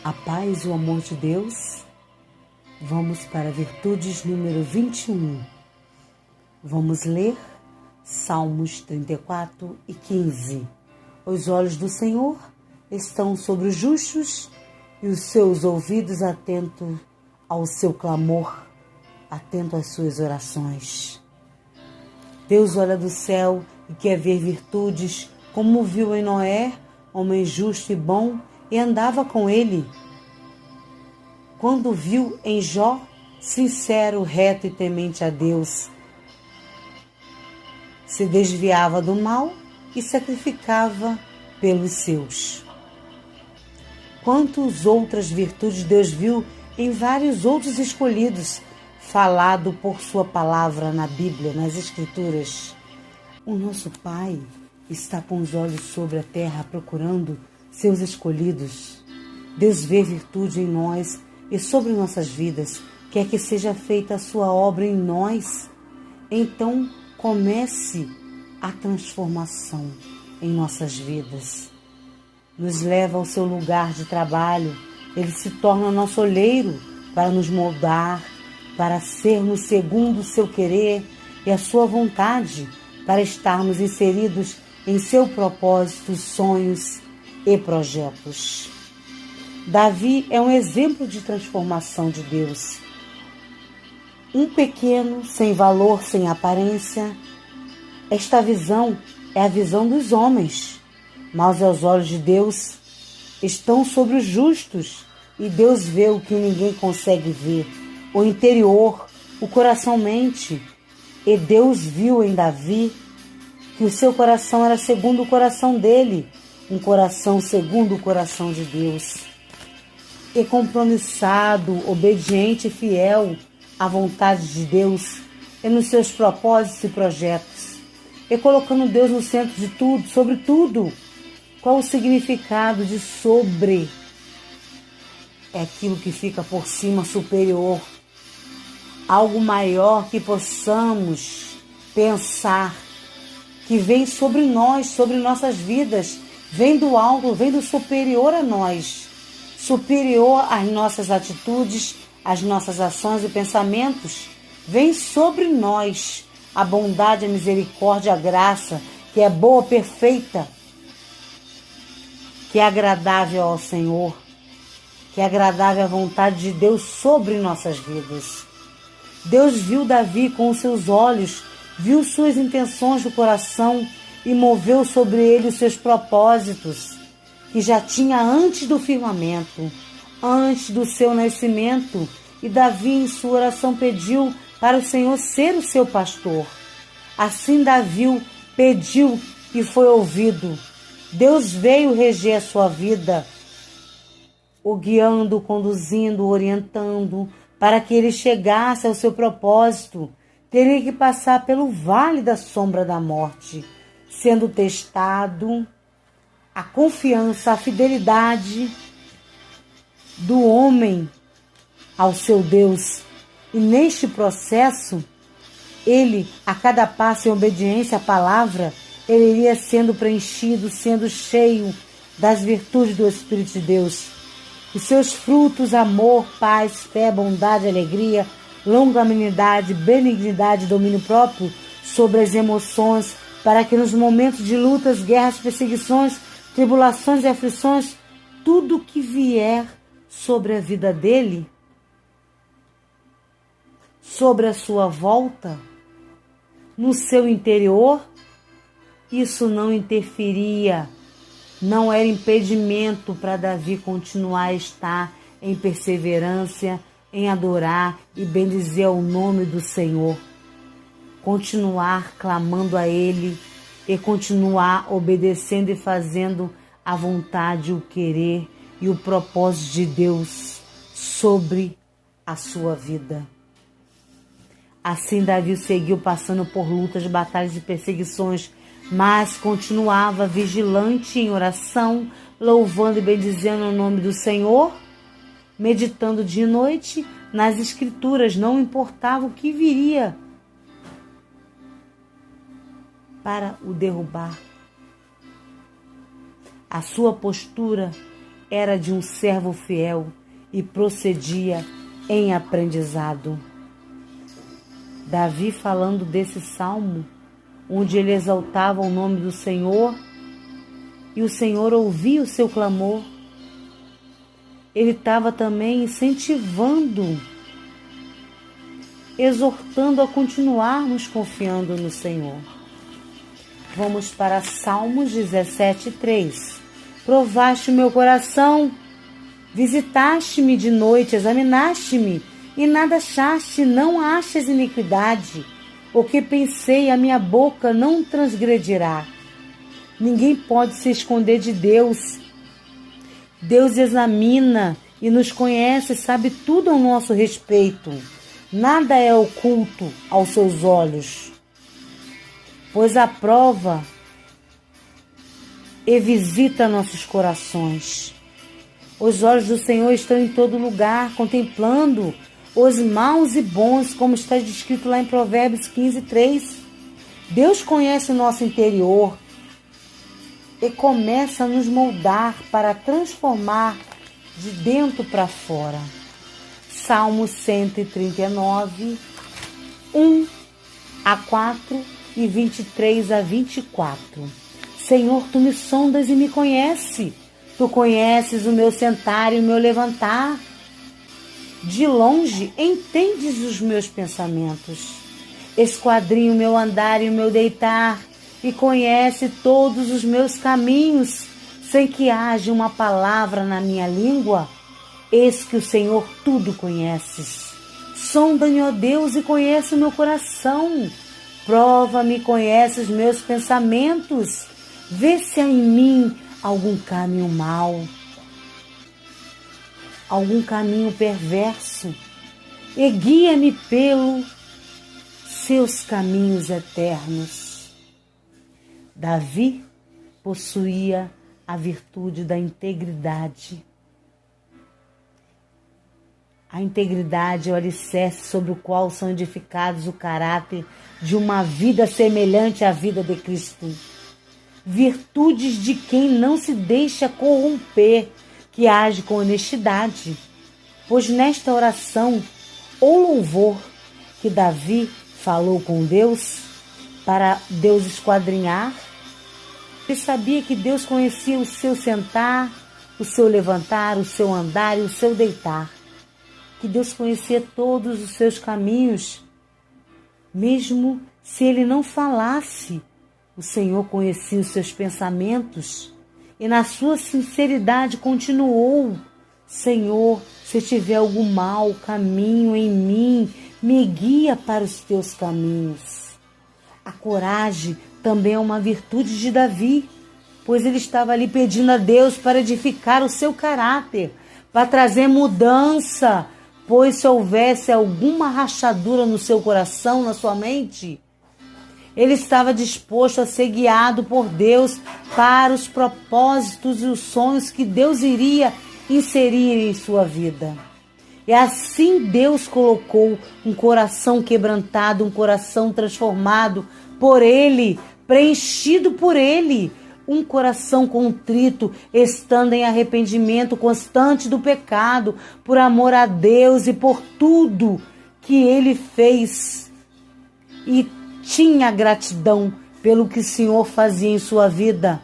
A paz e o amor de Deus. Vamos para Virtudes número 21. Vamos ler Salmos 34 e 15. Os olhos do Senhor estão sobre os justos e os seus ouvidos atentos ao seu clamor, atento às suas orações. Deus olha do céu e quer ver virtudes, como viu em Noé, homem justo e bom, e andava com ele. Quando viu em Jó, sincero, reto e temente a Deus, se desviava do mal e sacrificava pelos seus. Quantas outras virtudes Deus viu em vários outros escolhidos, falado por sua palavra na Bíblia, nas Escrituras. O nosso Pai está com os olhos sobre a terra procurando seus escolhidos. Deus vê virtude em nós e sobre nossas vidas, quer que seja feita a sua obra em nós. Então comece a transformação em nossas vidas. Nos leva ao seu lugar de trabalho, ele se torna nosso olheiro para nos moldar, para sermos segundo o seu querer e a sua vontade, para estarmos inseridos em seu propósito, sonhos e projetos. Davi é um exemplo de transformação de Deus. Um pequeno, sem valor, sem aparência. Esta visão é a visão dos homens, mas aos olhos de Deus estão sobre os justos, e Deus vê o que ninguém consegue ver, o interior, o coração mente. E Deus viu em Davi que o seu coração era segundo o coração dele, um coração segundo o coração de Deus. E compromissado, obediente e fiel à vontade de Deus e nos seus propósitos e projetos. E colocando Deus no centro de tudo, sobre tudo. Qual o significado de sobre? É aquilo que fica por cima, superior. Algo maior que possamos pensar, que vem sobre nós, sobre nossas vidas, vem do alto, vem do superior a nós, superior às nossas atitudes, às nossas ações e pensamentos, vem sobre nós a bondade, a misericórdia, a graça, que é boa, perfeita, que é agradável ao Senhor, que é agradável à vontade de Deus sobre nossas vidas. Deus viu Davi com os seus olhos, viu suas intenções do coração e moveu sobre ele os seus propósitos, que já tinha antes do firmamento, antes do seu nascimento. E Davi, em sua oração, pediu para o Senhor ser o seu pastor. Assim Davi pediu e foi ouvido. Deus veio reger a sua vida, o guiando, conduzindo, orientando, para que ele chegasse ao seu propósito. Teria que passar pelo vale da sombra da morte, sendo testado a confiança, a fidelidade do homem ao seu Deus. E neste processo, ele, a cada passo em obediência à palavra, ele iria sendo preenchido, sendo cheio das virtudes do Espírito de Deus. Os seus frutos, amor, paz, fé, bondade, alegria, longanimidade, benignidade, domínio próprio sobre as emoções, para que nos momentos de lutas, guerras, perseguições, tribulações e aflições, tudo que vier sobre a vida dele, sobre a sua volta, no seu interior, isso não interferia, não era impedimento para Davi continuar a estar em perseverança, em adorar e bendizer o nome do Senhor. Continuar clamando a Ele e continuar obedecendo e fazendo a vontade, o querer e o propósito de Deus sobre a sua vida. Assim Davi seguiu passando por lutas, batalhas e perseguições, mas continuava vigilante em oração, louvando e bendizendo o nome do Senhor, meditando dia e noite nas Escrituras, não importava o que viria para o derrubar. A sua postura era de um servo fiel e procedia em aprendizado. Davi, falando desse salmo, onde ele exaltava o nome do Senhor, e o Senhor ouvia o seu clamor, ele estava também incentivando, exortando a continuarmos confiando no Senhor. Vamos para Salmos 17:3. Provaste o meu coração, visitaste-me de noite, examinaste-me, e nada achaste, não achas iniquidade. O que pensei, a minha boca não transgredirá. Ninguém pode se esconder de Deus. Deus examina e nos conhece, sabe tudo ao nosso respeito. Nada é oculto aos seus olhos, pois aprova e visita nossos corações. Os olhos do Senhor estão em todo lugar, contemplando os maus e bons, como está descrito lá em Provérbios 15:3. Deus conhece o nosso interior e começa a nos moldar para transformar de dentro para fora. Salmo 139, 1-4 e 23-24. Senhor, tu me sondas e me conheces. Tu conheces o meu sentar e o meu levantar. De longe entendes os meus pensamentos. Esquadrinha o meu andar e o meu deitar, e conhece todos os meus caminhos, sem que haja uma palavra na minha língua. Eis que o Senhor tudo conheces. Sonda-me, ó Deus, e conhece o meu coração. Prova-me e conhece os meus pensamentos. Vê se há em mim algum caminho mau, algum caminho perverso, e guia-me pelos seus caminhos eternos. Davi possuía a virtude da integridade. A integridade é o alicerce sobre o qual são edificados o caráter de uma vida semelhante à vida de Cristo. Virtudes de quem não se deixa corromper, que age com honestidade. Pois nesta oração ou louvor que Davi falou com Deus, para Deus esquadrinhar, ele sabia que Deus conhecia o seu sentar, o seu levantar, o seu andar e o seu deitar. Que Deus conhecia todos os seus caminhos, mesmo se ele não falasse. O Senhor conhecia os seus pensamentos e na sua sinceridade continuou: Senhor, se tiver algum mau caminho em mim, me guia para os teus caminhos. A coragem também é uma virtude de Davi, pois ele estava ali pedindo a Deus para edificar o seu caráter, para trazer mudança, pois se houvesse alguma rachadura no seu coração, na sua mente, ele estava disposto a ser guiado por Deus para os propósitos e os sonhos que Deus iria inserir em sua vida. E assim Deus colocou um coração quebrantado, um coração transformado por Ele, preenchido por Ele, um coração contrito, estando em arrependimento constante do pecado, por amor a Deus e por tudo que Ele fez. E tinha gratidão pelo que o Senhor fazia em sua vida.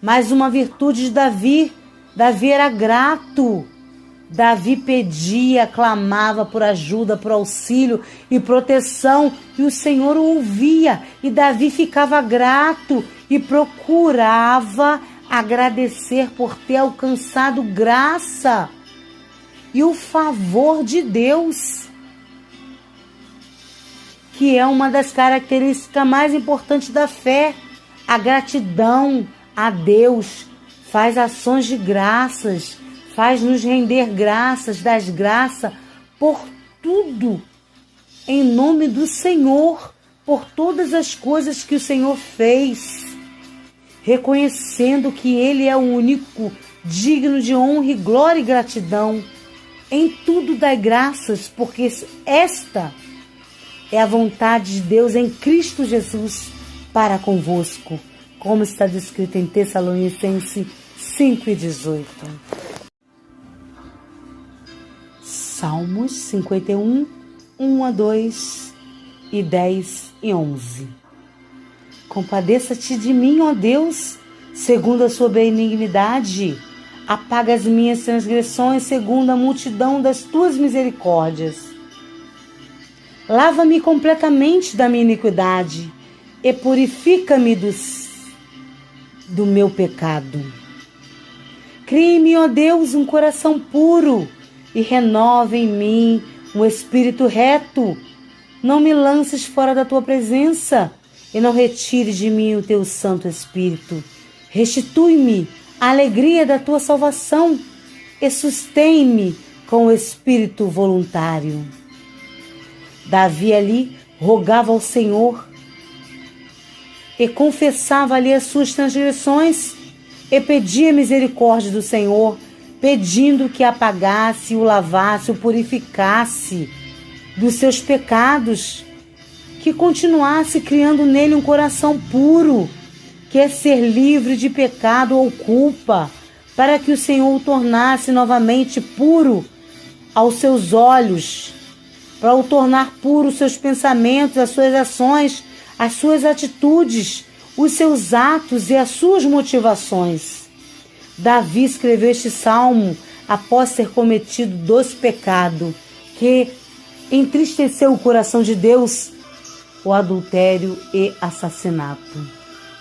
Mais uma virtude de Davi. Davi era grato. Davi pedia, clamava por ajuda, por auxílio e proteção, e o Senhor o ouvia, e Davi ficava grato e procurava agradecer por ter alcançado graça e o favor de Deus, que é uma das características mais importantes da fé. A gratidão a Deus faz ações de graças, faz nos render graças, das graças por tudo, em nome do Senhor, por todas as coisas que o Senhor fez, reconhecendo que Ele é o único digno de honra e glória e gratidão. Em tudo dai graças, porque esta é a vontade de Deus em Cristo Jesus para convosco, como está descrito em Tessalonicenses 5:18. Salmos 51, 1-2 e 10 e 11. Compadeça-te de mim, ó Deus, segundo a sua benignidade. Apaga as minhas transgressões segundo a multidão das tuas misericórdias. Lava-me completamente da minha iniquidade e purifica-me do meu pecado. Cria em mim, ó Deus, um coração puro e renova em mim um espírito reto. Não me lances fora da tua presença e não retires de mim o teu Santo Espírito. Restitui-me a alegria da tua salvação e sustém-me com o espírito voluntário. Davi ali rogava ao Senhor e confessava ali as suas transgressões e pedia misericórdia do Senhor, pedindo que apagasse, o lavasse, o purificasse dos seus pecados, que continuasse criando nele um coração puro, que é ser livre de pecado ou culpa, para que o Senhor o tornasse novamente puro aos seus olhos, para o tornar puro os seus pensamentos, as suas ações, as suas atitudes, os seus atos e as suas motivações. Davi escreveu este salmo após ter cometido dois pecados que entristeceu o coração de Deus, o adultério e assassinato.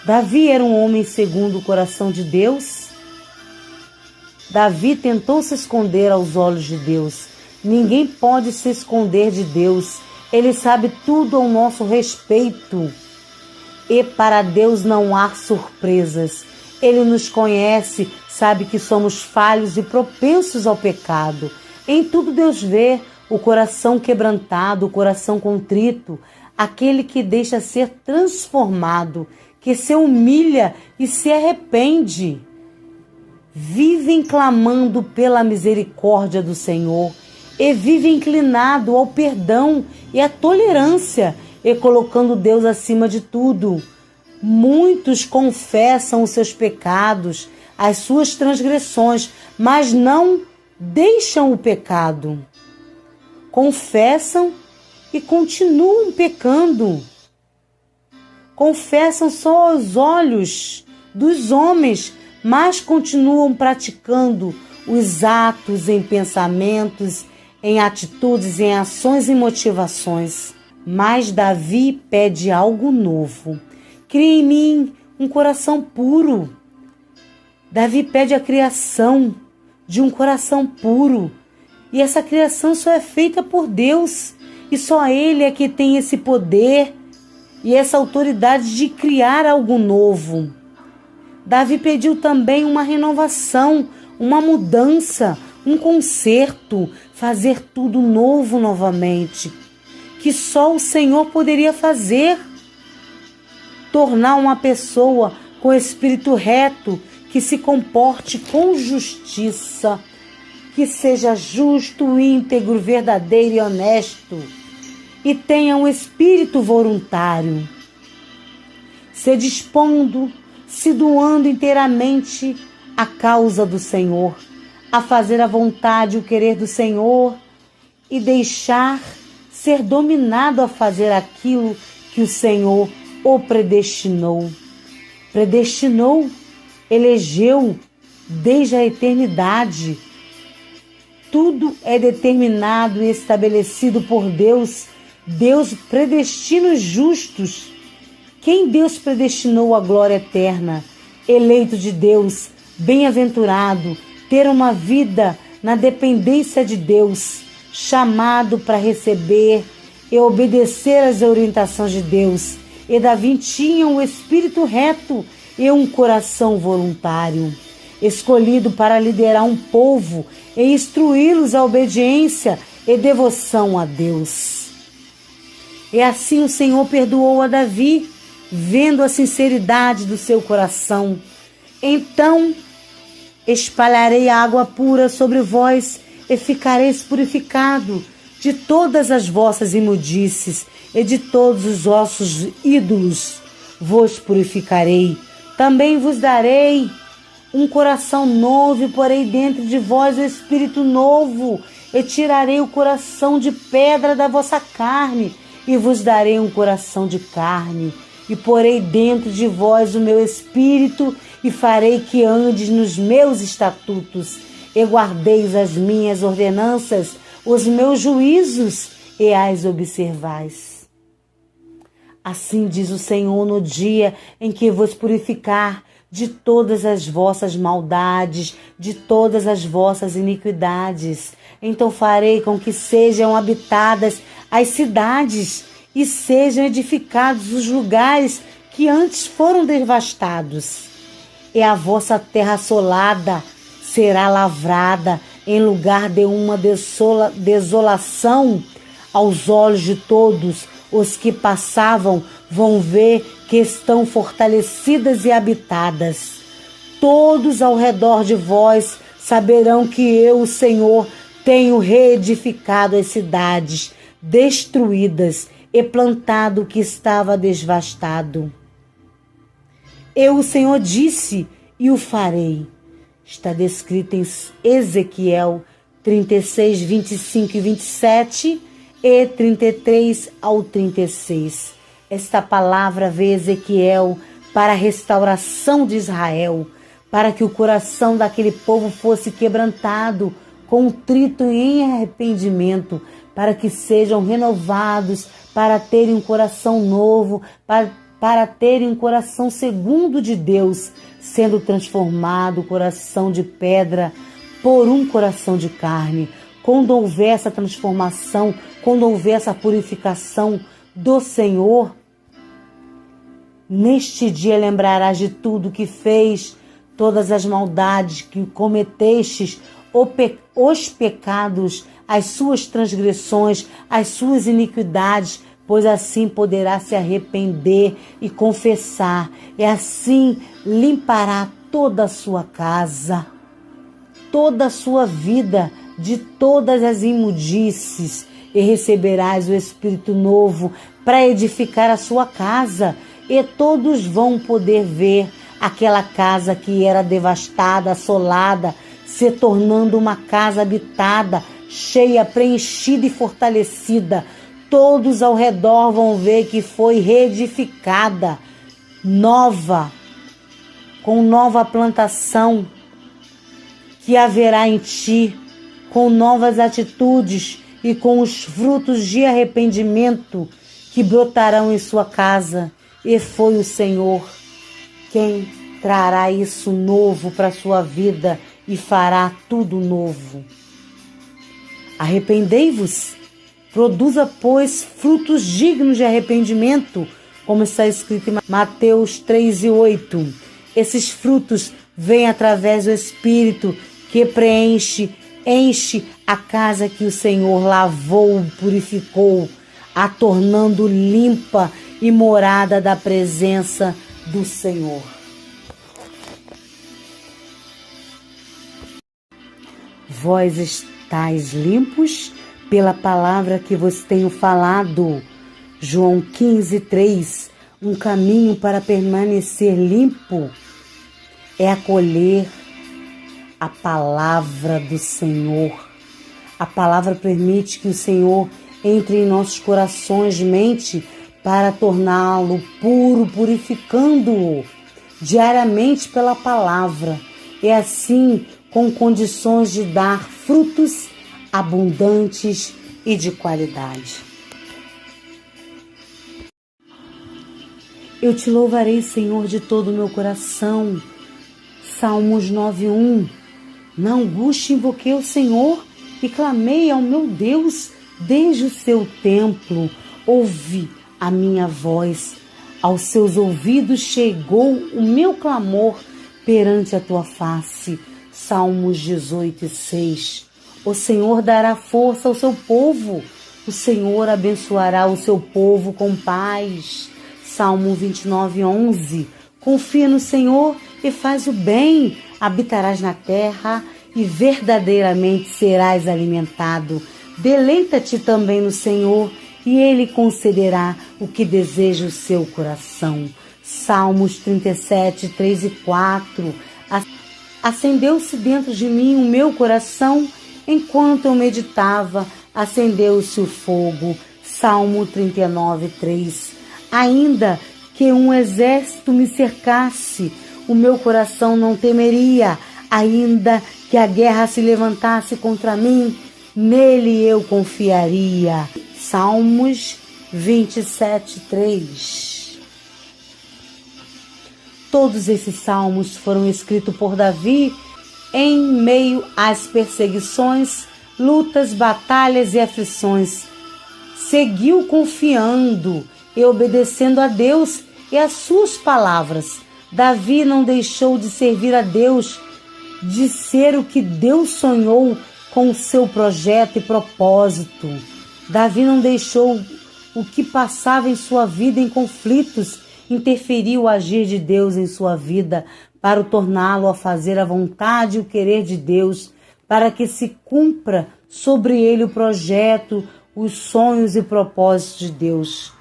Davi era um homem segundo o coração de Deus. Davi tentou se esconder aos olhos de Deus. Ninguém pode se esconder de Deus. Ele sabe tudo ao nosso respeito. E para Deus não há surpresas. Ele nos conhece, sabe que somos falhos e propensos ao pecado. Em tudo Deus vê o coração quebrantado, o coração contrito, aquele que deixa ser transformado, que se humilha e se arrepende. Vivem clamando pela misericórdia do Senhor e vive inclinado ao perdão e à tolerância e colocando Deus acima de tudo. Muitos confessam os seus pecados, as suas transgressões, mas não deixam o pecado. Confessam e continuam pecando. Confessam só aos olhos dos homens, mas continuam praticando os atos em pensamentos, em atitudes, em ações e motivações. Mas Davi pede algo novo. Cria em mim um coração puro. Davi pede a criação de um coração puro. E essa criação só é feita por Deus. E só Ele é que tem esse poder e essa autoridade de criar algo novo. Davi pediu também uma renovação, uma mudança, um conserto, fazer tudo novo novamente, que só o Senhor poderia fazer. Tornar uma pessoa com espírito reto, que se comporte com justiça, que seja justo, íntegro, verdadeiro e honesto, e tenha um espírito voluntário, se dispondo, se doando inteiramente à causa do Senhor, a fazer a vontade e o querer do Senhor e deixar ser dominado a fazer aquilo que o Senhor o predestinou. Predestinou, elegeu desde a eternidade. Tudo é determinado e estabelecido por Deus. Deus predestina os justos. Quem Deus predestinou à glória eterna? Eleito de Deus, bem-aventurado, ter uma vida na dependência de Deus, chamado para receber e obedecer às orientações de Deus. E Davi tinha um espírito reto e um coração voluntário, escolhido para liderar um povo e instruí-los à obediência e devoção a Deus. E assim o Senhor perdoou a Davi, vendo a sinceridade do seu coração. Então espalharei água pura sobre vós e ficareis purificado de todas as vossas imundícies e de todos os vossos ídolos vos purificarei. Também vos darei um coração novo e porei dentro de vós o espírito novo. Eu tirarei o coração de pedra da vossa carne e vos darei um coração de carne. E porei dentro de vós o meu espírito e farei que andes nos meus estatutos e guardeis as minhas ordenanças, os meus juízos e as observais. Assim diz o Senhor no dia em que vos purificar de todas as vossas maldades, de todas as vossas iniquidades. Então farei com que sejam habitadas as cidades e sejam edificados os lugares que antes foram devastados. E a vossa terra assolada será lavrada em lugar de uma desolação. Aos olhos de todos os que passavam vão ver que estão fortalecidas e habitadas. Todos ao redor de vós saberão que eu, o Senhor, tenho reedificado as cidades destruídas e plantado o que estava devastado. Eu, o Senhor, disse e o farei. Está descrito em Ezequiel 36, 25 e 27 e 33 ao 36. Esta palavra veio a Ezequiel para a restauração de Israel, para que o coração daquele povo fosse quebrantado, contrito em arrependimento, para que sejam renovados, para terem um coração novo, para terem um coração segundo de Deus, sendo transformado o coração de pedra por um coração de carne. Quando houver essa transformação, quando houver essa purificação do Senhor, neste dia lembrarás de tudo que fez, todas as maldades que cometestes, os pecados, as suas transgressões, as suas iniquidades, pois assim poderá se arrepender e confessar, e assim limpará toda a sua casa, toda a sua vida de todas as imundícies, e receberás o Espírito novo para edificar a sua casa, e todos vão poder ver aquela casa que era devastada, assolada, se tornando uma casa habitada, cheia, preenchida e fortalecida. Todos ao redor vão ver que foi reedificada, nova, com nova plantação que haverá em ti, com novas atitudes e com os frutos de arrependimento que brotarão em sua casa. E foi o Senhor quem trará isso novo para a sua vida e fará tudo novo. Arrependei-vos, produza, pois, frutos dignos de arrependimento, como está escrito em Mateus 3:8. Esses frutos vêm através do Espírito que enche a casa que o Senhor lavou, purificou, a tornando limpa e morada da presença do Senhor. Vós estáis limpos pela palavra que vos tenho falado. João 15:3. Um caminho para permanecer limpo é acolher a palavra do Senhor. A palavra permite que o Senhor entre em nossos corações, mente, para torná-lo puro, purificando-o diariamente pela palavra. E assim, com condições de dar frutos abundantes e de qualidade. Eu te louvarei, Senhor, de todo o meu coração. Salmos 9:1. Na angústia invoquei o Senhor e clamei ao meu Deus desde o seu templo. Ouvi a minha voz. Aos seus ouvidos chegou o meu clamor perante a tua face. Salmos 18:6. O Senhor dará força ao seu povo. O Senhor abençoará o seu povo com paz. Salmo 29:11. Confia no Senhor e faz o bem. Habitarás na terra e verdadeiramente serás alimentado. Deleita-te também no Senhor e Ele concederá o que deseja o seu coração. Salmos 37:3 e 4. Acendeu-se dentro de mim o meu coração, enquanto eu meditava, acendeu-se o fogo. Salmo 39, 3. Ainda que um exército me cercasse, o meu coração não temeria. Ainda que a guerra se levantasse contra mim, nele eu confiaria. Salmos 27, 3. Todos esses salmos foram escritos por Davi em meio às perseguições, lutas, batalhas e aflições. Seguiu confiando e obedecendo a Deus e às suas palavras. Davi não deixou de servir a Deus, de ser o que Deus sonhou com o seu projeto e propósito. Davi não deixou o que passava em sua vida em conflitos interferir o agir de Deus em sua vida para o torná-lo a fazer a vontade e o querer de Deus, para que se cumpra sobre ele o projeto, os sonhos e propósitos de Deus.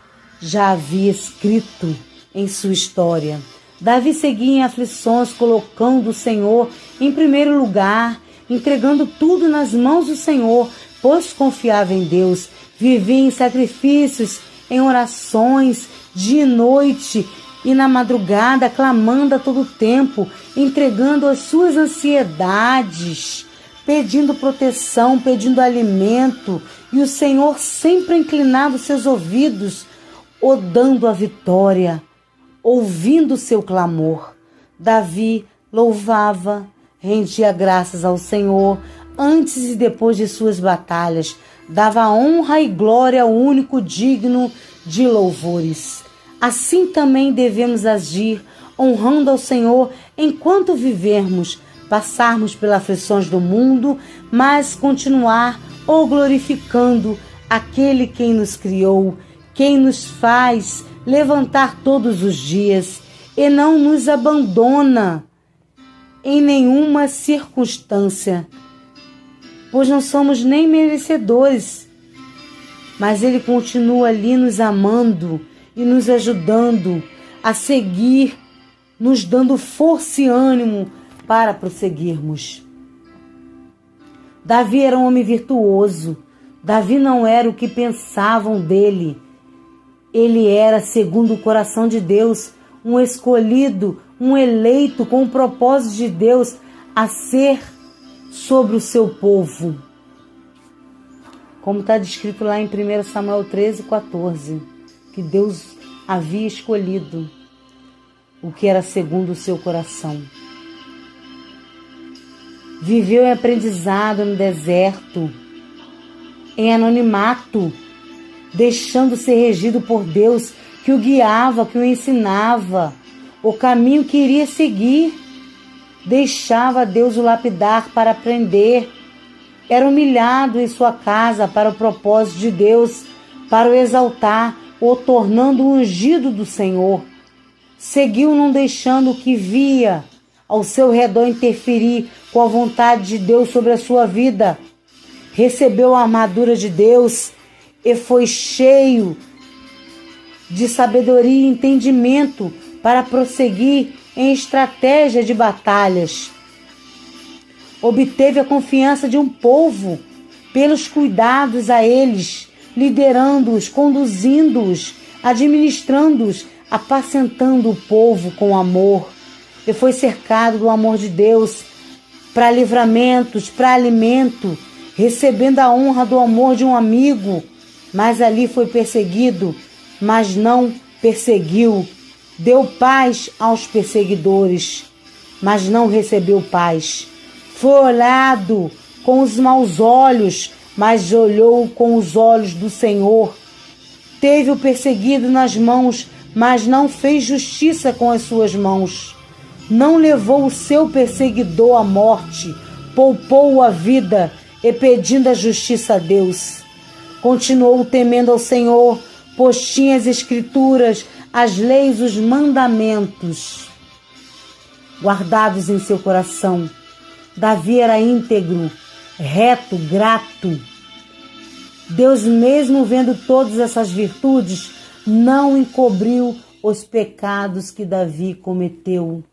Já havia escrito em sua história. Davi seguia em aflições, colocando o Senhor em primeiro lugar, entregando tudo nas mãos do Senhor, pois confiava em Deus. Vivia em sacrifícios, em orações, dia e noite, e na madrugada, clamando a todo tempo, entregando as suas ansiedades, pedindo proteção, pedindo alimento, e o Senhor sempre inclinava os seus ouvidos, o dando a vitória, ouvindo o seu clamor. Davi louvava, rendia graças ao Senhor, antes e depois de suas batalhas, dava honra e glória ao único digno de louvores. Assim também devemos agir, honrando ao Senhor enquanto vivermos, passarmos pelas aflições do mundo, mas continuar o glorificando aquele quem nos criou, quem nos faz levantar todos os dias e não nos abandona em nenhuma circunstância, pois não somos nem merecedores, mas Ele continua ali nos amando e nos ajudando a seguir, nos dando força e ânimo para prosseguirmos. Davi era um homem virtuoso. Davi não era o que pensavam dele. Ele era, segundo o coração de Deus, um escolhido, um eleito com o propósito de Deus a ser sobre o seu povo. Como está descrito lá em 1 Samuel 13, 14, que Deus havia escolhido o que era segundo o seu coração. Viveu em aprendizado no deserto, em anonimato, deixando ser regido por Deus, que o guiava, que o ensinava, o caminho que iria seguir. Deixava Deus o lapidar para aprender. Era humilhado em sua casa para o propósito de Deus, para o exaltar, o tornando o ungido do Senhor. Seguiu não deixando o que via ao seu redor interferir com a vontade de Deus sobre a sua vida. Recebeu a armadura de Deus e foi cheio de sabedoria e entendimento para prosseguir em estratégia de batalhas. Obteve a confiança de um povo pelos cuidados a eles, liderando-os, conduzindo-os, administrando-os, apacentando o povo com amor. E foi cercado do amor de Deus para livramentos, para alimento, recebendo a honra do amor de um amigo. Mas ali foi perseguido, mas não perseguiu. Deu paz aos perseguidores, mas não recebeu paz. Foi olhado com os maus olhos, mas olhou com os olhos do Senhor. Teve o perseguido nas mãos, mas não fez justiça com as suas mãos. Não levou o seu perseguidor à morte, poupou a vida e pedindo a justiça a Deus. Continuou temendo ao Senhor, pois tinha as Escrituras, as leis, os mandamentos guardados em seu coração. Davi era íntegro, reto, grato. Deus, mesmo vendo todas essas virtudes, não encobriu os pecados que Davi cometeu.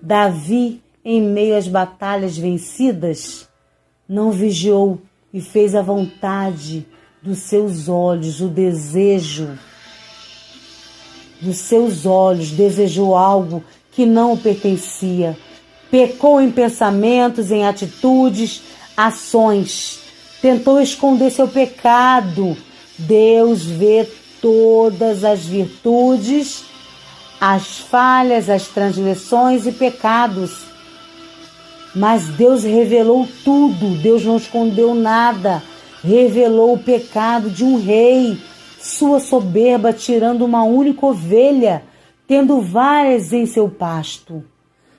Davi em meio às batalhas vencidas? Não vigiou e fez a vontade dos seus olhos, o desejo dos seus olhos, desejou algo que não o pertencia. Pecou em pensamentos, em atitudes, ações. Tentou esconder seu pecado. Deus vê todas as virtudes, as falhas, as transgressões e pecados. Mas Deus revelou tudo, Deus não escondeu nada. Revelou o pecado de um rei, sua soberba tirando uma única ovelha, tendo várias em seu pasto,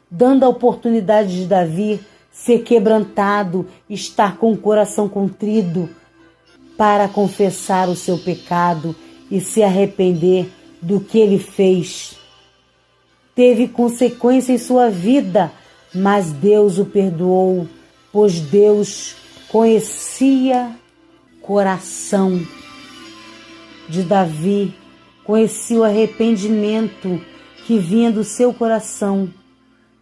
dando a oportunidade de Davi ser quebrantado, estar com o coração contrido, para confessar o seu pecado e se arrepender do que ele fez. Teve consequência em sua vida, mas Deus o perdoou, pois Deus conhecia o coração de Davi, conhecia o arrependimento que vinha do seu coração,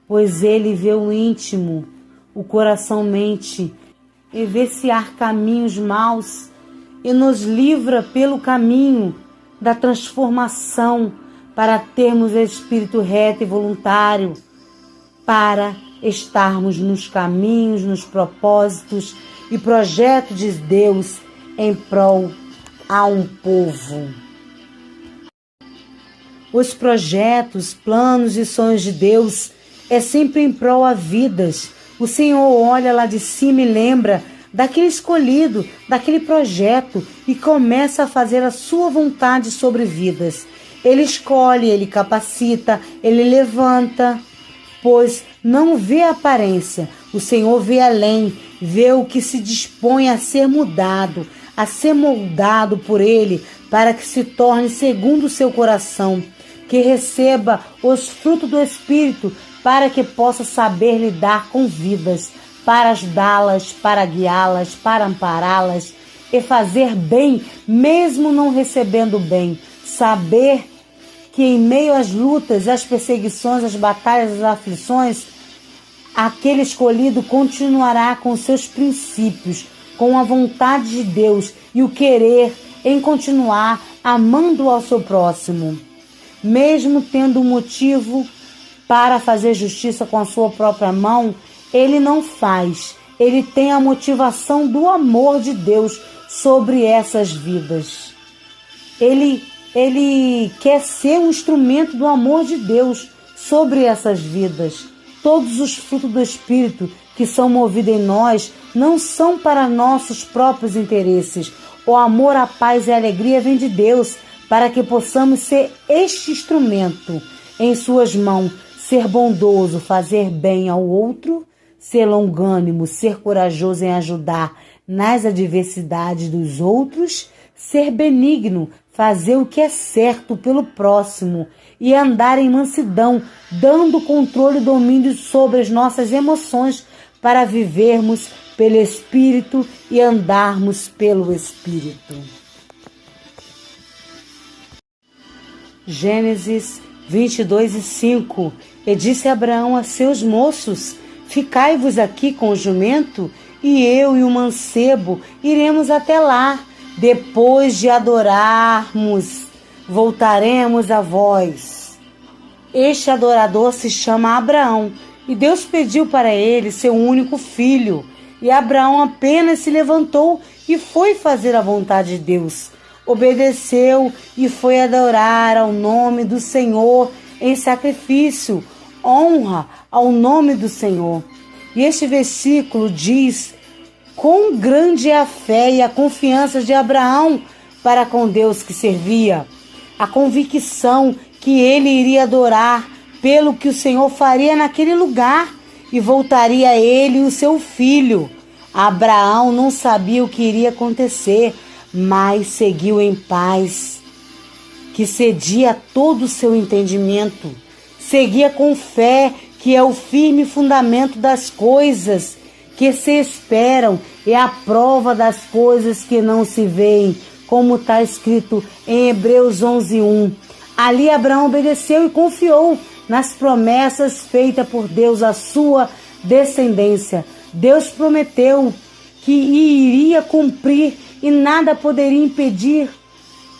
pois ele vê o íntimo, o coração mente, e vê se há caminhos maus, e nos livra pelo caminho da transformação, para termos espírito reto e voluntário, para estarmos nos caminhos, nos propósitos e projetos de Deus em prol a um povo. Os projetos, planos e sonhos de Deus é sempre em prol a vidas. O Senhor olha lá de cima e lembra daquele escolhido, daquele projeto, e começa a fazer a sua vontade sobre vidas. Ele escolhe, ele capacita, ele levanta, pois não vê a aparência. O Senhor vê além, vê o que se dispõe a ser mudado, a ser moldado por ele, para que se torne segundo o seu coração, que receba os frutos do Espírito, para que possa saber lidar com vidas, para ajudá-las, para guiá-las, para ampará-las e fazer bem, mesmo não recebendo bem. Saber que em meio às lutas, às perseguições, às batalhas, às aflições, aquele escolhido continuará com seus princípios, com a vontade de Deus e o querer em continuar amando ao seu próximo. Mesmo tendo um motivo para fazer justiça com a sua própria mão, ele não faz. Ele tem a motivação do amor de Deus sobre essas vidas. Ele quer ser um instrumento do amor de Deus sobre essas vidas. Todos os frutos do Espírito que são movidos em nós não são para nossos próprios interesses. O amor, a paz e a alegria vem de Deus, para que possamos ser este instrumento em suas mãos, ser bondoso, fazer bem ao outro, ser longânimo, ser corajoso em ajudar nas adversidades dos outros, ser benigno, fazer o que é certo pelo próximo e andar em mansidão, dando controle e domínio sobre as nossas emoções para vivermos pelo Espírito e andarmos pelo Espírito. Gênesis 22:5. E disse Abraão a seus moços: ficai-vos aqui com o jumento, e eu e o mancebo iremos até lá. Depois de adorarmos, voltaremos a vós. Este adorador se chama Abraão, e Deus pediu para ele seu único filho. E Abraão apenas se levantou e foi fazer a vontade de Deus. Obedeceu e foi adorar ao nome do Senhor em sacrifício, honra ao nome do Senhor. E este versículo diz: quão grande é a fé e a confiança de Abraão para com Deus que servia. A convicção que ele iria adorar pelo que o Senhor faria naquele lugar e voltaria ele e o seu filho. Abraão não sabia o que iria acontecer, mas seguiu em paz, que cedia a todo o seu entendimento. Seguia com fé, que é o firme fundamento das coisas que se esperam e a prova das coisas que não se veem, como está escrito em Hebreus 11:1. Ali Abraão obedeceu e confiou, nas promessas feitas por Deus à sua descendência. Deus prometeu que iria cumprir e nada poderia impedir,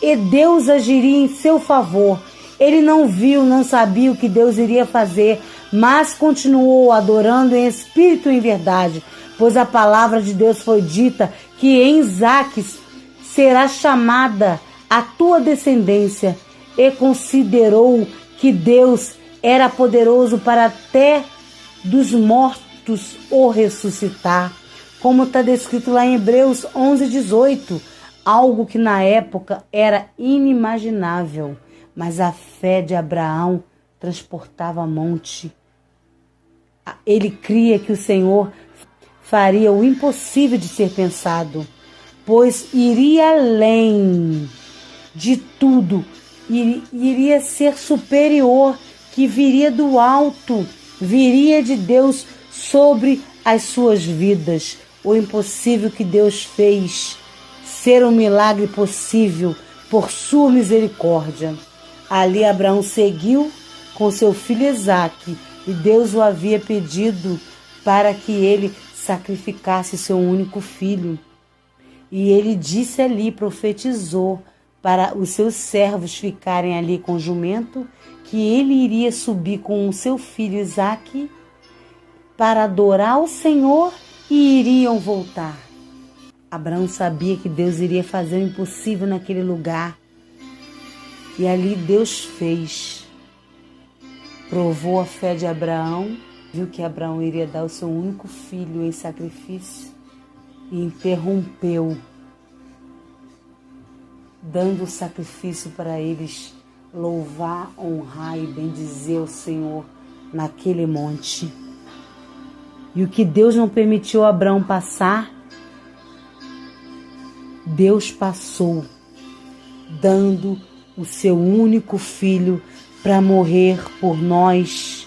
e Deus agiria em seu favor. Ele não viu, não sabia o que Deus iria fazer, mas continuou adorando em espírito e em verdade, pois a palavra de Deus foi dita que em Isaque será chamada a tua descendência, e considerou que Deus era poderoso para até dos mortos o ressuscitar, como está descrito lá em Hebreus 11:18, algo que na época era inimaginável, mas a fé de Abraão transportava monte. Ele cria que o Senhor faria o impossível de ser pensado, pois iria além de tudo, iria ser superior, que viria do alto, viria de Deus sobre as suas vidas. O impossível que Deus fez ser um milagre possível por sua misericórdia. Ali Abraão seguiu com seu filho Isaque, e Deus o havia pedido para que ele sacrificasse seu único filho. E ele disse ali, profetizou para os seus servos ficarem ali com o jumento, que ele iria subir com o seu filho Isaque para adorar o Senhor e iriam voltar. Abraão sabia que Deus iria fazer o impossível naquele lugar. E ali Deus fez. Provou a fé de Abraão, viu que Abraão iria dar o seu único filho em sacrifício e interrompeu, dando o sacrifício para eles louvar, honrar e bendizer o Senhor naquele monte. E o que Deus não permitiu a Abraão passar, Deus passou, dando o seu único filho para morrer por nós,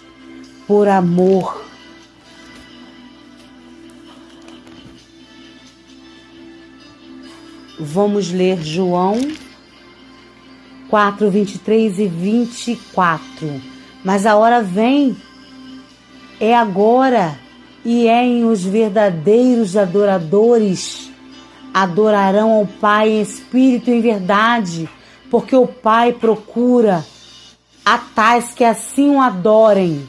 por amor. Vamos ler João 4, 23 e 24. Mas a hora vem, é agora, e é em os verdadeiros adoradores adorarão ao Pai em espírito e em verdade, porque o Pai procura a tais que assim o adorem.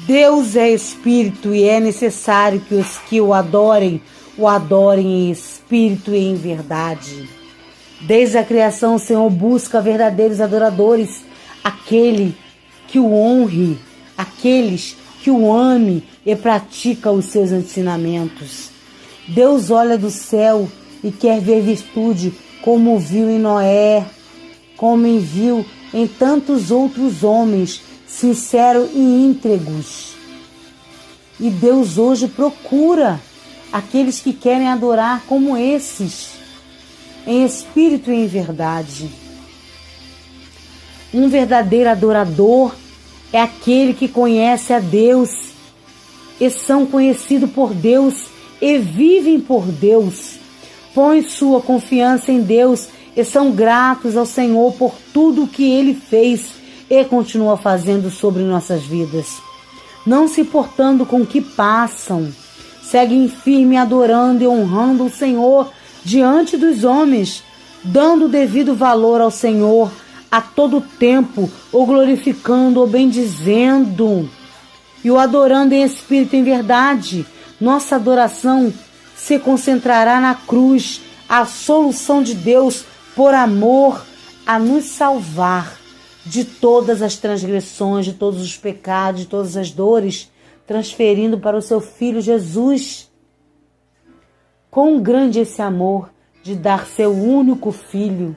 Deus é espírito e é necessário que os que o adorem em espírito e em verdade. Desde a criação o Senhor busca verdadeiros adoradores, aquele que o honre, aqueles que o ame e pratica os seus ensinamentos. Deus olha do céu e quer ver virtude, como viu em Noé, como viu em tantos outros homens, sinceros e íntegros. E Deus hoje procura aqueles que querem adorar como esses, em espírito e em verdade. Um verdadeiro adorador é aquele que conhece a Deus e são conhecidos por Deus e vivem por Deus, põem sua confiança em Deus e são gratos ao Senhor por tudo o que Ele fez e continua fazendo sobre nossas vidas. Não se importando com o que passam, seguem firme adorando e honrando o Senhor diante dos homens, dando o devido valor ao Senhor a todo tempo, o glorificando, o bendizendo e o adorando em espírito e em verdade. Nossa adoração se concentrará na cruz, a solução de Deus por amor a nos salvar de todas as transgressões, de todos os pecados, de todas as dores, transferindo para o seu Filho Jesus. Quão grande esse amor de dar seu único Filho,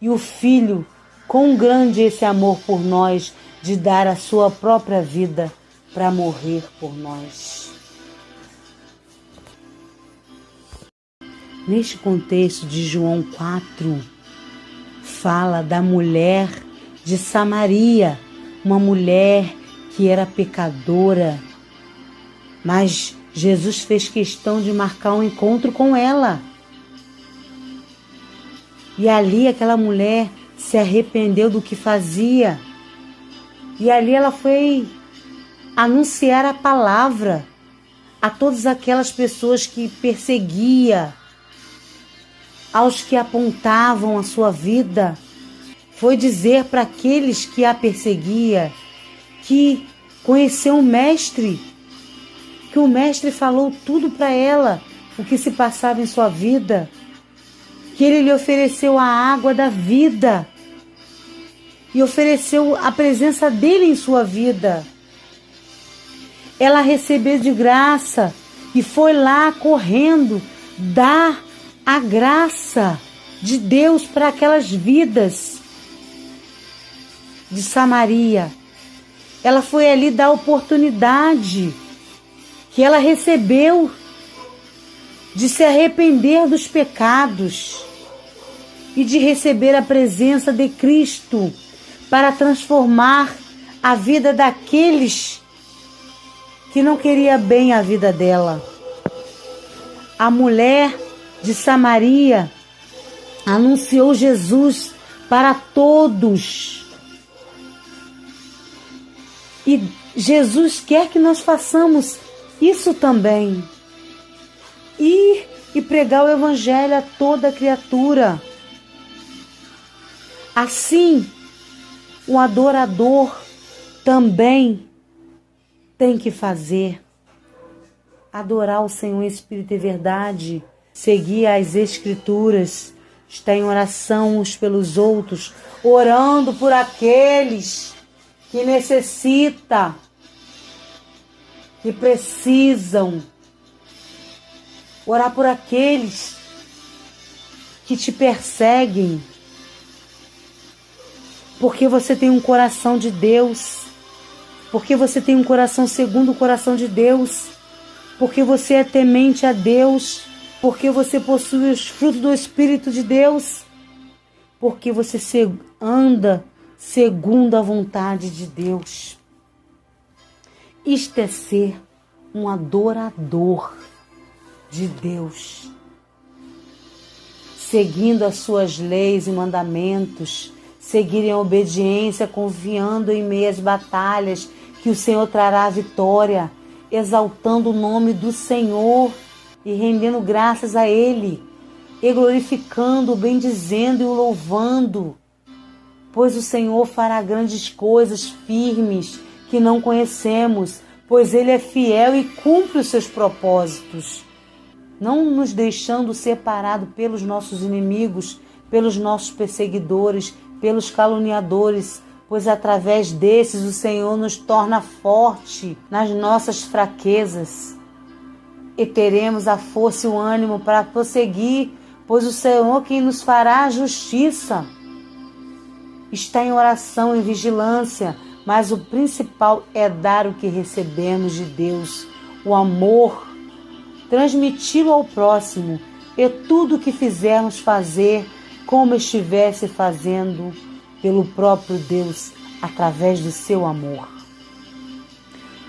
e o Filho, quão grande esse amor por nós de dar a sua própria vida para morrer por nós. Neste contexto de João 4, fala da mulher de Samaria, uma mulher que era pecadora, mas Jesus fez questão de marcar um encontro com ela. E ali aquela mulher se arrependeu do que fazia E ali ela foi anunciar a palavra a todas aquelas pessoas que perseguia, aos que apontavam a sua vida. Foi dizer para aqueles que a perseguia que conheceu o Mestre, que o Mestre falou tudo para ela, o que se passava em sua vida, que ele lhe ofereceu a água da vida e ofereceu a presença dele em sua vida. Ela recebeu de graça e foi lá correndo dar a graça de Deus para aquelas vidas de Samaria. Ela foi ali dar a oportunidade que ela recebeu de se arrepender dos pecados e de receber a presença de Cristo para transformar a vida daqueles que não queria bem a vida dela. A mulher de Samaria anunciou Jesus para todos. E Jesus quer que nós façamos isso também. Ir e pregar o Evangelho a toda criatura. Assim, o adorador também tem que fazer. Adorar o Senhor em espírito e verdade, seguir as Escrituras, estar em oração uns pelos outros, orando por aqueles que necessitam, que precisam. Orar por aqueles que te perseguem, porque você tem um coração de Deus, porque você tem um coração segundo o coração de Deus, porque você é temente a Deus, porque você possui os frutos do Espírito de Deus, porque você anda segundo a vontade de Deus. Isto é ser um adorador de Deus, seguindo as suas leis e mandamentos, seguir em obediência, confiando em meio às batalhas, que o Senhor trará a vitória, exaltando o nome do Senhor e rendendo graças a Ele, e glorificando, bendizendo e o louvando, pois o Senhor fará grandes coisas firmes que não conhecemos, pois Ele é fiel e cumpre os seus propósitos, não nos deixando separado pelos nossos inimigos, pelos nossos perseguidores, pelos caluniadores, pois através desses o Senhor nos torna forte nas nossas fraquezas. E teremos a força e o ânimo para prosseguir, pois o Senhor quem nos fará a justiça. Está em oração, em vigilância, mas o principal é dar o que recebemos de Deus, o amor, transmiti-lo ao próximo, e tudo o que fizermos fazer como estivesse fazendo pelo próprio Deus, através do seu amor.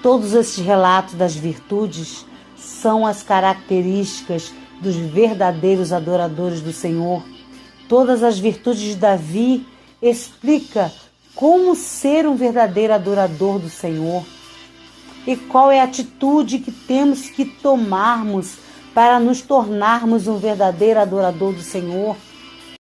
Todos esses relatos das virtudes são as características dos verdadeiros adoradores do Senhor. Todas as virtudes de Davi explica como ser um verdadeiro adorador do Senhor e qual é a atitude que temos que tomarmos para nos tornarmos um verdadeiro adorador do Senhor.